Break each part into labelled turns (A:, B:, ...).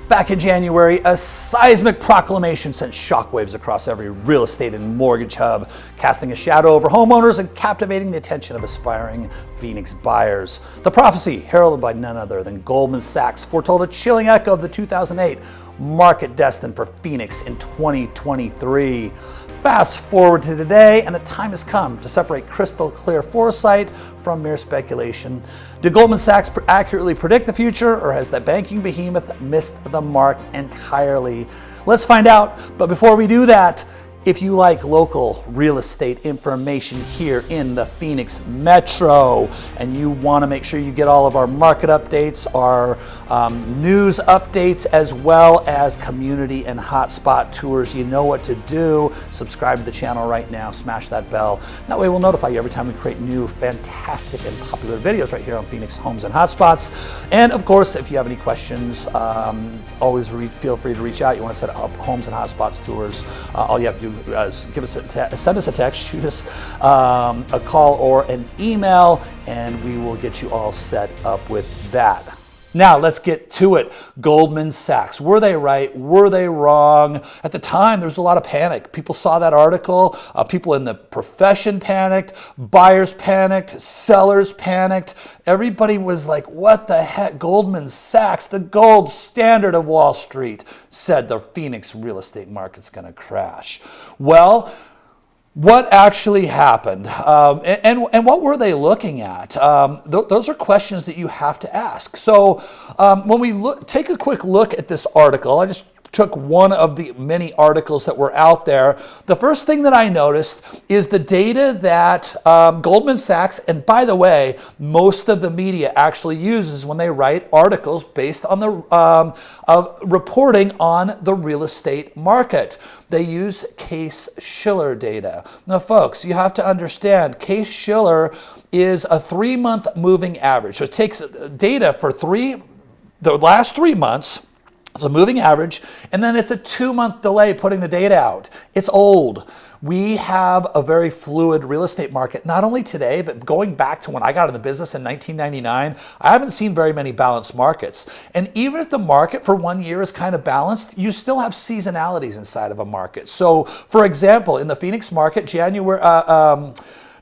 A: Back in January, a seismic proclamation sent shockwaves across every real estate and mortgage hub, casting a shadow over homeowners and captivating the attention of aspiring Phoenix buyers. The prophecy, heralded by none other than Goldman Sachs, foretold a chilling echo of the 2008 market destined for Phoenix in 2023. Fast forward to today, and the time has come to separate crystal clear foresight from mere speculation. Did Goldman Sachs accurately predict the future, or has the banking behemoth missed the mark entirely? Let's find out. But before we do that, if you like local real estate information here in the Phoenix Metro, and you want to make sure you get all of our market updates, our news updates, as well as community and hotspot tours, you know what to do. Subscribe to the channel right now, smash that bell. That way we'll notify you every time we create new fantastic and popular videos right here on Phoenix Homes and Hotspots. And of course, if you have any questions, always feel free to reach out. You want to set up Homes and Hotspots tours, all you have to do send us a text, shoot us a call or an email, and we will get you all set up with that. Now let's get to it. Goldman Sachs. Were they right? Were they wrong? At the time, there was a lot of panic. People saw that article. People in the profession panicked. Buyers panicked. Sellers panicked. Everybody was like, what the heck? Goldman Sachs, the gold standard of Wall Street, said the Phoenix real estate market's going to crash. Well, what actually happened, and what were they looking at? Those are questions that you have to ask. So when we take a quick look at this article, I just took one of the many articles that were out there. The first thing that I noticed is the data that Goldman Sachs, and by the way, most of the media actually uses when they write articles based on the reporting on the real estate market. They use Case-Shiller data. Now, folks, you have to understand, Case-Shiller is a 3-month moving average. So it takes data for the last 3 months. It's a moving average, and then it's a 2-month delay putting the data out. It's old. We have a very fluid real estate market, not only today, but going back to when I got in the business in 1999, I haven't seen very many balanced markets. And even if the market for 1 year is kind of balanced, you still have seasonalities inside of a market. So, for example, in the Phoenix market,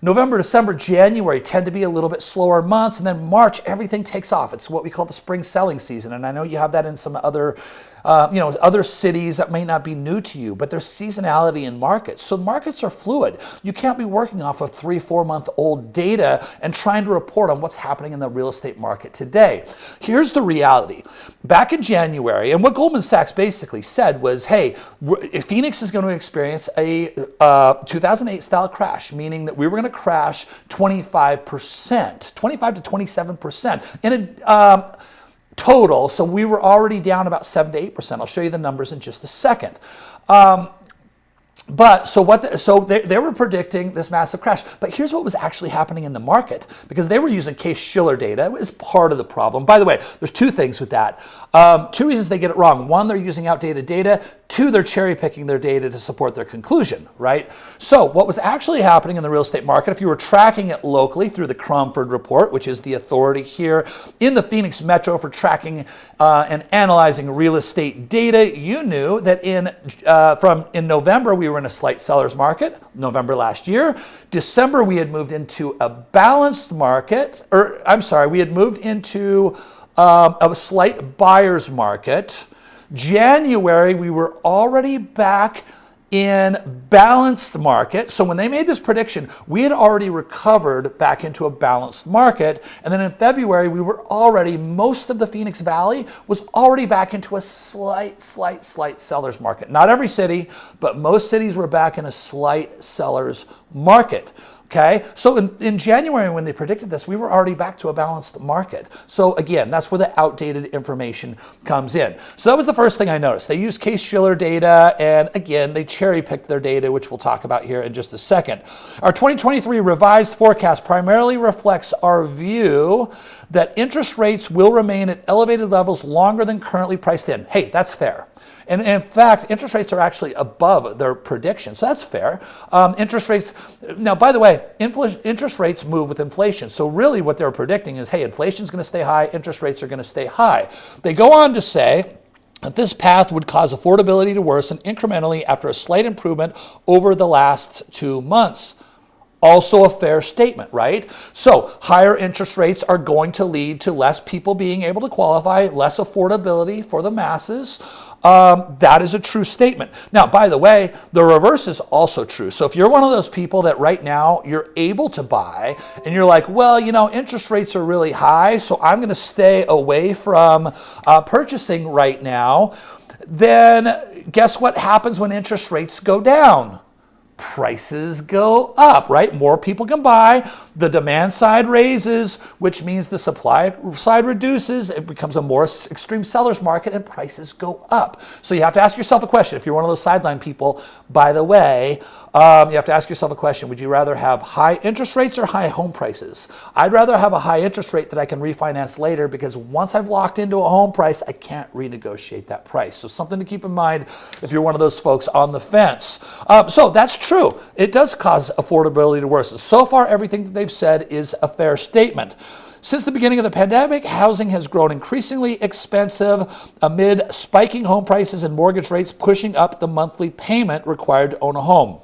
A: November, December, January tend to be a little bit slower months, and then March, everything takes off. It's what we call the spring selling season, and I know you have that in some other other cities that may not be new to you, but there's seasonality in markets. So markets are fluid. You can't be working off of 3-4 month old data and trying to report on what's happening in the real estate market today. Here's the reality. Back in January, and what Goldman Sachs basically said was, hey, Phoenix is going to experience a 2008 style crash, meaning that we were going to crash 25%, 25 to 27% in a total. So we were already down about 7 to 8%. I'll show you the numbers in just a second. So they were predicting this massive crash. But here's what was actually happening in the market, because they were using Case-Shiller data. It was part of the problem. By the way, there's 2 things with that. 2 reasons they get it wrong. 1, they're using outdated data. 2, they're cherry picking their data to support their conclusion, right? So what was actually happening in the real estate market, if you were tracking it locally through the Cromford report, which is the authority here in the Phoenix Metro for tracking and analyzing real estate data, you knew that in November, we were in a slight seller's market, November last year. December, we had moved into a balanced market, we had moved into a slight buyer's market. January, we were already back in balanced market. So when they made this prediction, we had already recovered back into a balanced market. And then in February, most of the Phoenix Valley was already back into a slight seller's market. Not every city, but most cities were back in a slight seller's market. Okay, so in January when they predicted this, we were already back to a balanced market. So again, that's where the outdated information comes in. So that was the first thing I noticed. They used Case-Shiller data, and again, they cherry-picked their data, which we'll talk about here in just a second. Our 2023 revised forecast primarily reflects our view that interest rates will remain at elevated levels longer than currently priced in. Hey, that's fair. And in fact, interest rates are actually above their prediction. So that's fair. Interest rates, now, by the way, interest rates move with inflation. So really what they're predicting is, hey, inflation's going to stay high, interest rates are going to stay high. They go on to say, that this path would cause affordability to worsen incrementally after a slight improvement over the last 2 months. Also a fair statement, right? So higher interest rates are going to lead to less people being able to qualify, less affordability for the masses. That is a true statement. Now, by the way, the reverse is also true. So if you're one of those people that right now you're able to buy and you're like, well, you know, interest rates are really high, so I'm going to stay away from purchasing right now, then guess what happens when interest rates go down? Prices go up, right? More people can buy, the demand side raises, which means the supply side reduces. It becomes a more extreme seller's market and prices go up. So you have to ask yourself a question. If you're one of those sideline people, by the way, you have to ask yourself a question. Would you rather have high interest rates or high home prices? I'd rather have a high interest rate that I can refinance later, because once I've locked into a home price, I can't renegotiate that price. So something to keep in mind if you're one of those folks on the fence. So that's true. It does cause affordability to worsen. So far, everything that they've said is a fair statement. Since the beginning of the pandemic, housing has grown increasingly expensive amid spiking home prices and mortgage rates pushing up the monthly payment required to own a home.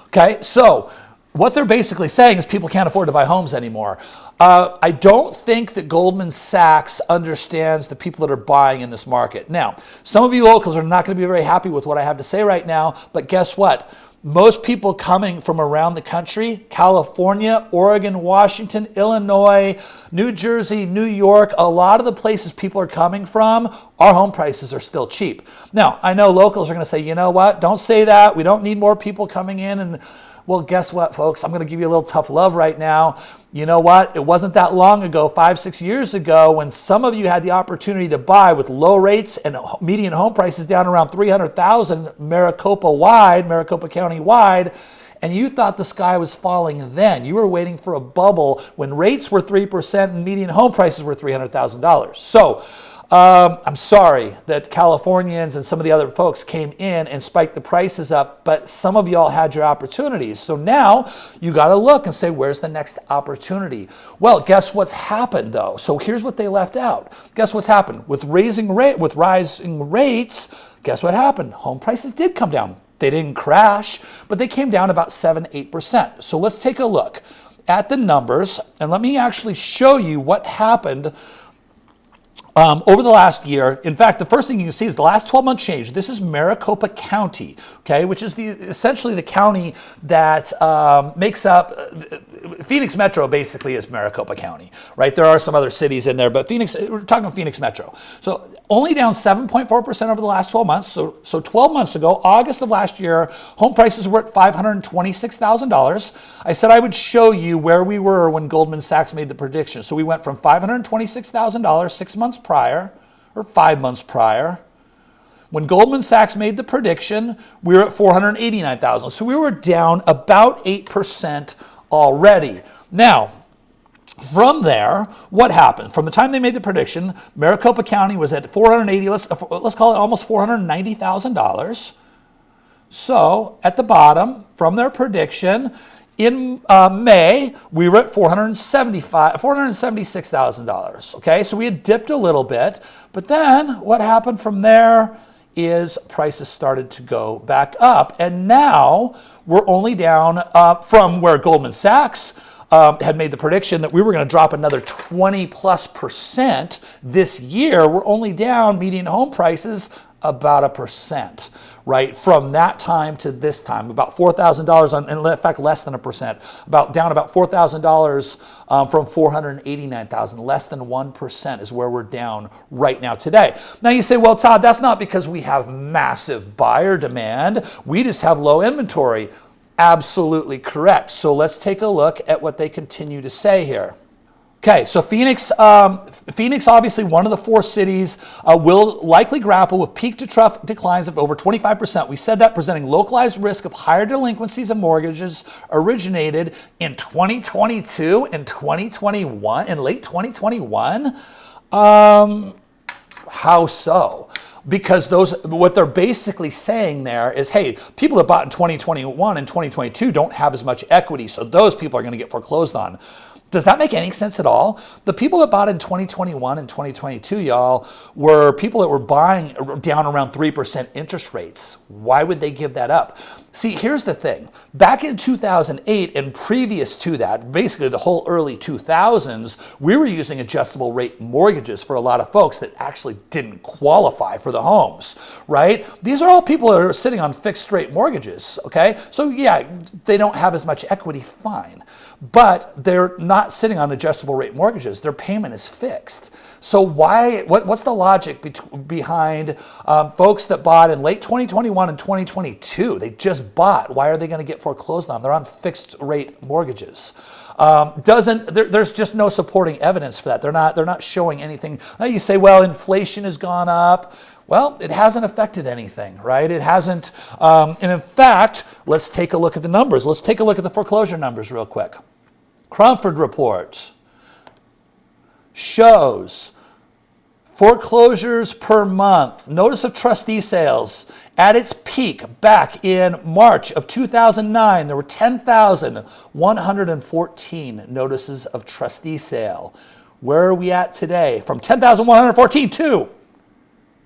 A: Okay, so what they're basically saying is people can't afford to buy homes anymore. I don't think that Goldman Sachs understands the people that are buying in this market. Now, some of you locals are not going to be very happy with what I have to say right now, but guess what? Most people coming from around the country, California, Oregon, Washington, Illinois, New Jersey, New York, a lot of the places people are coming from, our home prices are still cheap. Now, I know locals are going to say, you know what, don't say that. We don't need more people coming in. And well, guess what, folks? I'm going to give you a little tough love right now. You know what? It wasn't that long ago, 5-6 years ago, when some of you had the opportunity to buy with low rates and median home prices down around $300,000 Maricopa County wide, and you thought the sky was falling then. You were waiting for a bubble when rates were 3% and median home prices were $300,000. So I'm sorry that Californians and some of the other folks came in and spiked the prices up, but some of y'all had your opportunities. So now you got to look and say, where's the next opportunity? Well, guess what's happened though? So here's what they left out. Guess what's happened? With rising rates, guess what happened? Home prices did come down. They didn't crash, but they came down about 7-8%. So let's take a look at the numbers and let me actually show you what happened over the last year. In fact, the first thing you can see is the last 12-month change. This is Maricopa County, okay, which is essentially the county that makes up Phoenix Metro. Basically, is Maricopa County, right? There are some other cities in there, but Phoenix, we're talking Phoenix Metro. So only down 7.4% over the last 12 months. So 12 months ago, August of last year, home prices were at $526,000. I said I would show you where we were when Goldman Sachs made the prediction. So we went from $526,000 6 months prior, or 5 months prior. When Goldman Sachs made the prediction, we were at $489,000. So we were down about 8% already. Now, from there, what happened? From the time they made the prediction, Maricopa County was at let's call it almost $490,000. So at the bottom, from their prediction, in May, we were at $476,000. Okay, so we had dipped a little bit, but then what happened from there is prices started to go back up, and now we're only down from where Goldman Sachs had made the prediction that we were going to drop another 20+% this year. We're only down median home prices about 1%, right? From that time to this time, about $4,000, and in fact, less than 1%, down about $4,000 from $489,000, less than 1% is where we're down right now today. Now you say, well, Todd, that's not because we have massive buyer demand. We just have low inventory. Absolutely correct. So let's take a look at what they continue to say here. Okay, so Phoenix, obviously one of the 4 cities, will likely grapple with peak-to-trough declines of over 25%. We said that, presenting localized risk of higher delinquencies and mortgages originated in 2022 and 2021, in late 2021. How so? Because what they're basically saying there is, hey, people that bought in 2021 and 2022 don't have as much equity, so those people are going to get foreclosed on. Does that make any sense at all? The people that bought in 2021 and 2022, y'all, were people that were buying down around 3% interest rates. Why would they give that up? See, here's the thing. Back in 2008 and previous to that, basically the whole early 2000s, we were using adjustable rate mortgages for a lot of folks that actually didn't qualify for the homes, right? These are all people that are sitting on fixed rate mortgages, okay? So yeah, they don't have as much equity, fine. But they're not sitting on adjustable rate mortgages. Their payment is fixed. So what's the logic behind folks that bought in late 2021 and 2022? They just bought. Why are they going to get foreclosed on? They're on fixed rate mortgages. There's just no supporting evidence for that. They're not showing anything. Now you say, well, inflation has gone up. Well, it hasn't affected anything, right? It hasn't. And in fact, let's take a look at the numbers. Let's take a look at the foreclosure numbers real quick. Cromford report shows foreclosures per month. Notice of trustee sales at its peak back in March of 2009. There were 10,114 notices of trustee sale. Where are we at today? From 10,114 to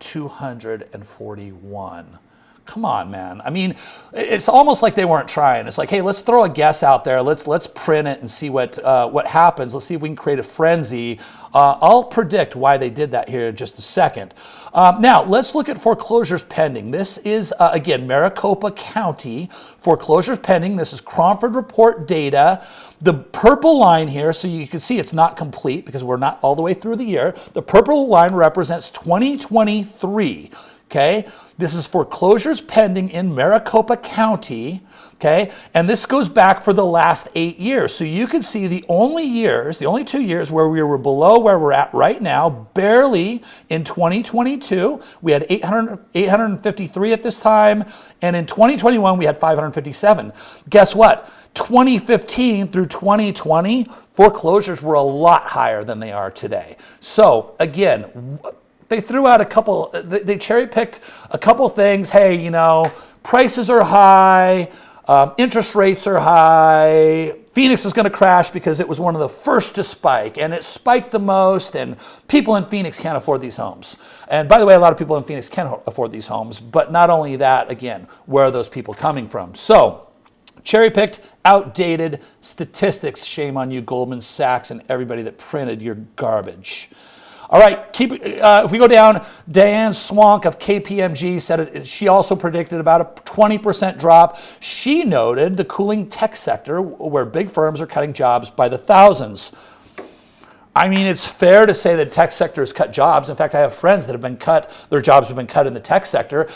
A: 241. Come on, man. I mean, it's almost like they weren't trying. It's like, hey, let's throw a guess out there. Let's print it and see what happens. Let's see if we can create a frenzy. I'll predict why they did that here in just a second. Now, let's look at foreclosures pending. This is, again, Maricopa County foreclosures pending. This is Cromford report data. The purple line here, so you can see it's not complete because we're not all the way through the year. The purple line represents 2023. Okay, this is foreclosures pending in Maricopa County, okay, and this goes back for the last 8 years. So you can see the only 2 years where we were below where we're at right now, barely in 2022, we had 853 at this time, and in 2021 we had 557. Guess what? 2015 through 2020, foreclosures were a lot higher than they are today. So again, they threw out they cherry picked a couple things. Hey, you know, prices are high, interest rates are high. Phoenix is going to crash because it was one of the first to spike, and it spiked the most, and people in Phoenix can't afford these homes. And by the way, a lot of people in Phoenix can afford these homes, but not only that, again, where are those people coming from? So, cherry-picked, outdated statistics. Shame on you, Goldman Sachs, and everybody that printed your garbage. All right, if we go down, Diane Swank of KPMG said she also predicted about a 20% drop. She noted the cooling tech sector where big firms are cutting jobs by the thousands. I mean, it's fair to say that the tech sector has cut jobs. In fact, I have friends that have been cut, their jobs have been cut in the tech sector.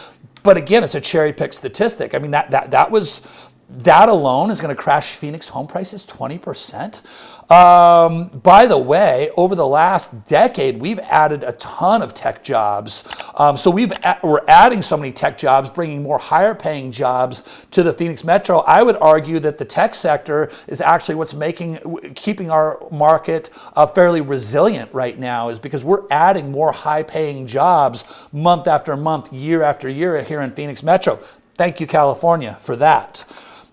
A: But again, it's a cherry-picked statistic. I mean, that alone is going to crash Phoenix home prices 20%. By the way, over the last decade, we've added a ton of tech jobs. So we're adding so many tech jobs, bringing more higher paying jobs to the Phoenix Metro. I would argue that the tech sector is actually what's keeping our market fairly resilient right now, is because we're adding more high paying jobs month after month, year after year here in Phoenix Metro. Thank you, California, for that.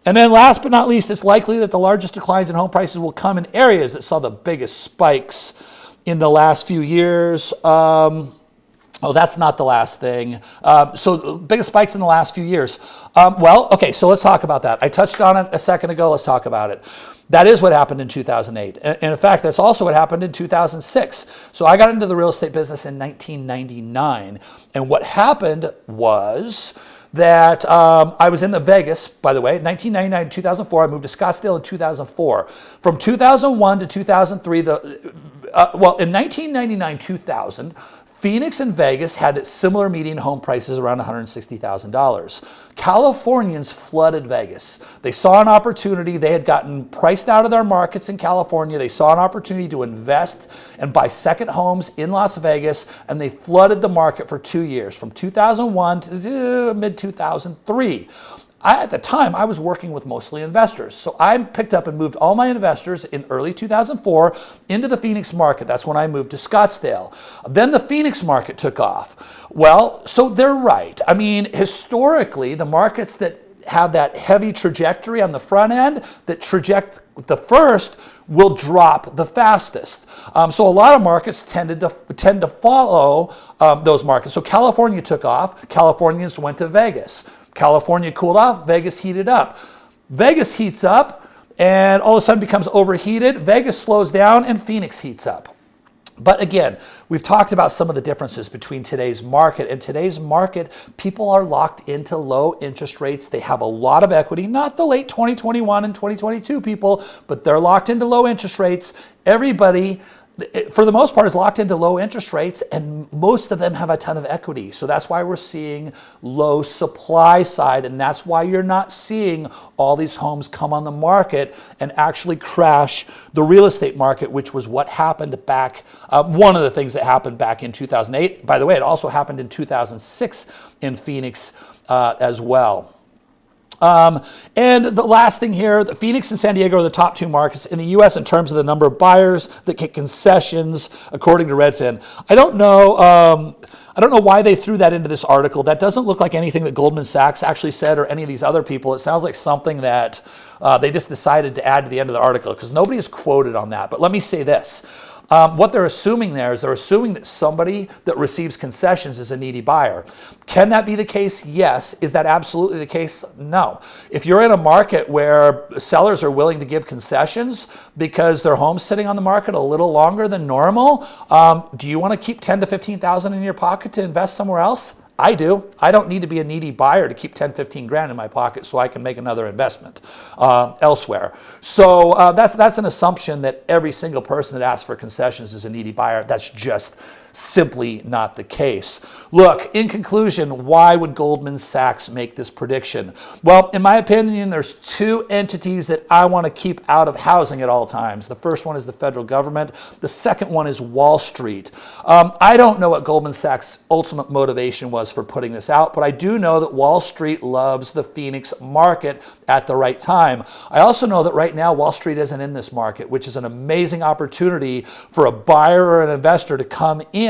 A: And then last but not least, it's likely that the largest declines in home prices will come in areas that saw the biggest spikes in the last few years. Oh, that's not the last thing. So the biggest spikes in the last few years. Well, okay, so let's talk about that. I touched on it a second ago. Let's talk about it. That is what happened in 2008. And in fact, that's also what happened in 2006. So I got into the real estate business in 1999. And what happened was that I was in the Vegas, by the way, 1999 to 2004. I moved to Scottsdale in 2004. From 2001 to 2003, in 1999-2000, Phoenix and Vegas had similar median home prices around $160,000. Californians flooded Vegas. They saw an opportunity. They had gotten priced out of their markets in California. They saw an opportunity to invest and buy second homes in Las Vegas, and they flooded the market for 2 years, from 2001 to mid-2003. At the time, I was working with mostly investors. So I picked up and moved all my investors in early 2004 into the Phoenix market. That's when I moved to Scottsdale. Then the Phoenix market took off. Well, so they're right. I mean, historically, the markets that have that heavy trajectory on the front end, that the first will drop the fastest. So a lot of markets tend to follow those markets. So California took off. Californians went to Vegas. California cooled off. Vegas heated up. Vegas heats up, and all of a sudden becomes overheated. Vegas slows down, and Phoenix heats up. But again, we've talked about some of the differences between today's market. In today's market, people are locked into low interest rates. They have a lot of equity, not the late 2021 and 2022 people, but they're locked into low interest rates. Everybody, for the most part, is locked into low interest rates, and most of them have a ton of equity. So that's why we're seeing low supply side, and that's why you're not seeing all these homes come on the market and actually crash the real estate market, which was what happened back, one of the things that happened back in 2008. By the way, it also happened in 2006 in Phoenix as well. And the last thing here, the Phoenix and San Diego are the top two markets in the U.S. in terms of the number of buyers that get concessions, according to Redfin. I don't know why they threw that into this article. That doesn't look like anything that Goldman Sachs actually said or any of these other people. It sounds like something that they just decided to add to the end of the article, because nobody is quoted on that. But let me say this. What they're assuming there is they're assuming that somebody that receives concessions is a needy buyer. Can that be the case? Yes. Is that absolutely the case? No. If you're in a market where sellers are willing to give concessions because their home's sitting on the market a little longer than normal, do you want to keep $10,000 to $15,000 in your pocket to invest somewhere else? I do. I don't need to be a needy buyer to keep 10, 15 grand in my pocket so I can make another investment elsewhere. So that's an assumption that every single person that asks for concessions is a needy buyer. That's just simply not the case. Look, in conclusion, why would Goldman Sachs make this prediction? Well, in my opinion, there's two entities that I want to keep out of housing at all times. The first one is the federal government. The second one is Wall Street. I don't know what Goldman Sachs' ultimate motivation was for putting this out, but I do know that Wall Street loves the Phoenix market at the right time. I also know that right now Wall Street isn't in this market, which is an amazing opportunity for a buyer or an investor to come in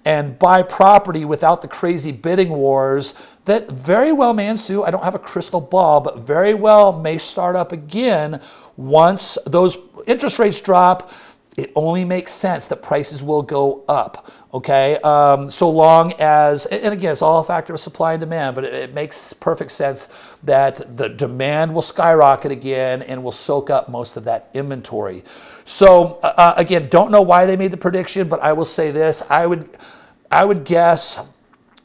A: and buy property without the crazy bidding wars that very well may ensue. I don't have a crystal ball, but very well may start up again once those interest rates drop. It only makes sense that prices will go up, okay? So long as, and again, it's all a factor of supply and demand, but it makes perfect sense that the demand will skyrocket again and will soak up most of that inventory. So again, don't know why they made the prediction, but I will say this, I would guess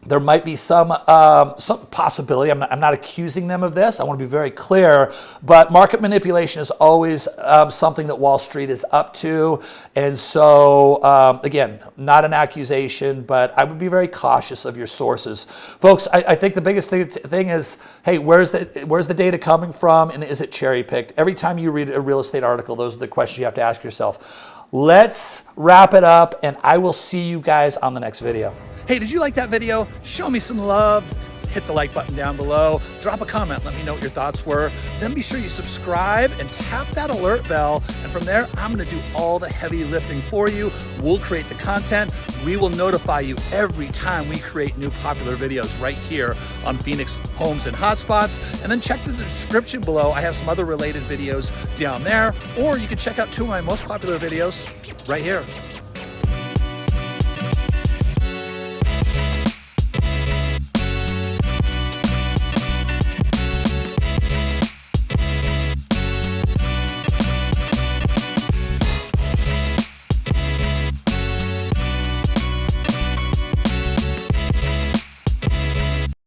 A: there might be some possibility. I'm not accusing them of this. I want to be very clear, but market manipulation is always something that Wall Street is up to. And so, again, not an accusation, but I would be very cautious of your sources. Folks, I think the biggest thing is, hey, where's the data coming from, and is it cherry-picked? Every time you read a real estate article, those are the questions you have to ask yourself. Let's wrap it up, and I will see you guys on the next video. Hey, did you like that video? Show me some love. Hit the like button down below. Drop a comment. Let me know what your thoughts were. Then be sure you subscribe and tap that alert bell. And from there, I'm going to do all the heavy lifting for you. We'll create the content. We will notify you every time we create new popular videos right here on Phoenix Homes and Hotspots. And then check the description below. I have some other related videos down there. Or you can check out two of my most popular videos right here.